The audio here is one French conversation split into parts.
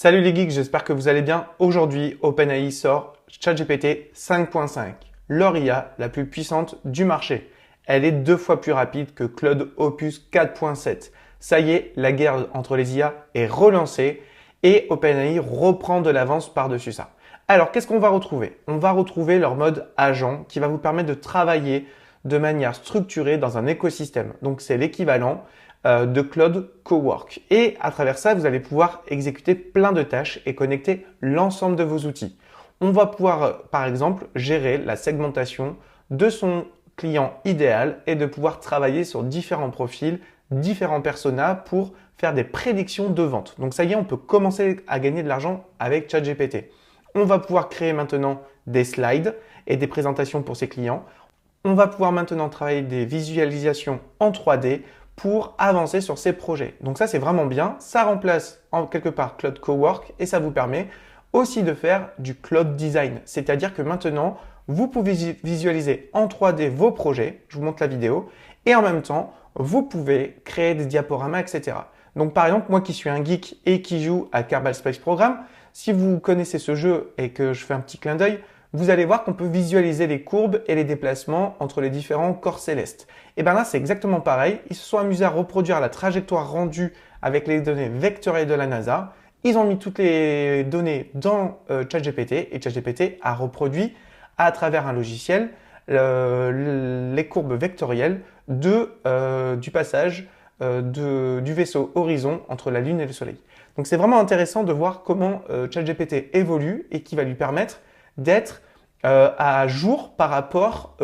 Salut les geeks, j'espère que vous allez bien. Aujourd'hui, OpenAI sort ChatGPT 5.5, leur IA la plus puissante du marché. Elle est 2 fois plus rapide que Claude Opus 4.7. Ça y est, la guerre entre les IA est relancée et OpenAI reprend de l'avance par-dessus ça. Alors, qu'est-ce qu'on va retrouver? On va retrouver leur mode agent qui va vous permettre de travailler de manière structurée dans un écosystème. Donc, c'est l'équivalent de Claude Cowork. Et à travers ça, vous allez pouvoir exécuter plein de tâches et connecter l'ensemble de vos outils. On va pouvoir, par exemple, gérer la segmentation de son client idéal et de pouvoir travailler sur différents profils, différents personas pour faire des prédictions de vente. Donc ça y est, on peut commencer à gagner de l'argent avec ChatGPT. On va pouvoir créer maintenant des slides et des présentations pour ses clients. On va pouvoir maintenant travailler des visualisations en 3D pour avancer sur ces projets. Donc ça, c'est vraiment bien. Ça remplace en quelque part Claude Cowork et ça vous permet aussi de faire du Cloud Design. C'est-à-dire que maintenant, vous pouvez visualiser en 3D vos projets. Je vous montre la vidéo. Et en même temps, vous pouvez créer des diaporamas, etc. Donc par exemple, moi qui suis un geek et qui joue à Kerbal Space Program, si vous connaissez ce jeu et que je fais un petit clin d'œil, vous allez voir qu'on peut visualiser les courbes et les déplacements entre les différents corps célestes. Et bien là, c'est exactement pareil. Ils se sont amusés à reproduire la trajectoire rendue avec les données vectorielles de la NASA. Ils ont mis toutes les données dans ChatGPT et ChatGPT a reproduit à travers un logiciel les courbes vectorielles du passage du vaisseau Horizon entre la Lune et le Soleil. Donc c'est vraiment intéressant de voir comment ChatGPT évolue et qui va lui permettre d'être à jour par rapport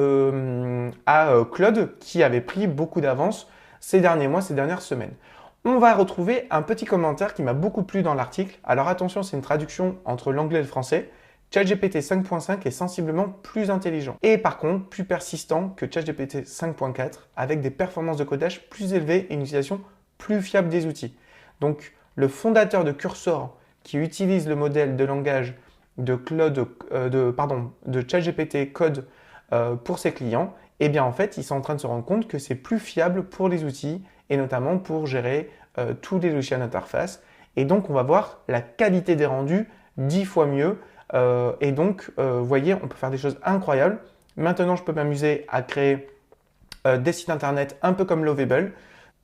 à Claude qui avait pris beaucoup d'avance ces derniers mois, ces dernières semaines. On va retrouver un petit commentaire qui m'a beaucoup plu dans l'article. Alors attention, c'est une traduction entre l'anglais et le français. ChatGPT 5.5 est sensiblement plus intelligent et par contre plus persistant que ChatGPT 5.4 avec des performances de codage plus élevées et une utilisation plus fiable des outils. Donc le fondateur de Cursor qui utilise le modèle de langage de ChatGPT Code pour ses clients, eh bien en fait, ils sont en train de se rendre compte que c'est plus fiable pour les outils et notamment pour gérer tous les logiciels d'interface. Et donc, on va voir la qualité des rendus 10 fois mieux. Et donc, vous voyez, on peut faire des choses incroyables. Maintenant, je peux m'amuser à créer des sites internet un peu comme Lovable.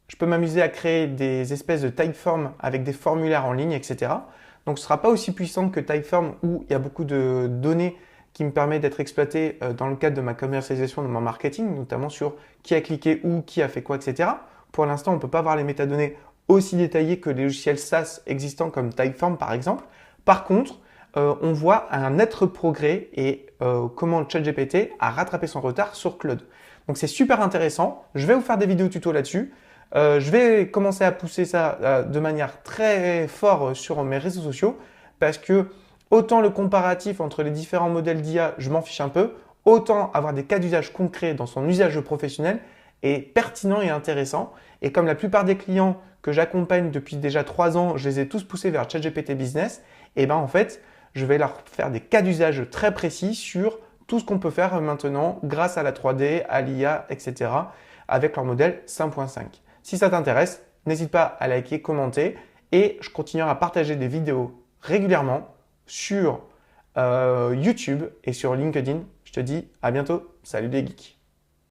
Je peux m'amuser à créer des espèces de Typeform avec des formulaires en ligne, etc. Donc, ce ne sera pas aussi puissant que Typeform où il y a beaucoup de données qui me permettent d'être exploité dans le cadre de ma commercialisation, de mon marketing, notamment sur qui a cliqué où, qui a fait quoi, etc. Pour l'instant, on ne peut pas voir les métadonnées aussi détaillées que les logiciels SaaS existants comme Typeform, par exemple. Par contre, on voit un net progrès et comment ChatGPT a rattrapé son retard sur Claude. Donc, c'est super intéressant. Je vais vous faire des vidéos tuto là-dessus. Je vais commencer à pousser ça de manière très forte sur mes réseaux sociaux parce que autant le comparatif entre les différents modèles d'IA, je m'en fiche un peu, autant avoir des cas d'usage concrets dans son usage professionnel est pertinent et intéressant. Et comme la plupart des clients que j'accompagne depuis déjà 3 ans, je les ai tous poussés vers ChatGPT Business, et ben en fait, je vais leur faire des cas d'usage très précis sur tout ce qu'on peut faire maintenant grâce à la 3D, à l'IA, etc. avec leur modèle 5.5. Si ça t'intéresse, n'hésite pas à liker, commenter et je continuerai à partager des vidéos régulièrement sur YouTube et sur LinkedIn. Je te dis à bientôt. Salut les geeks.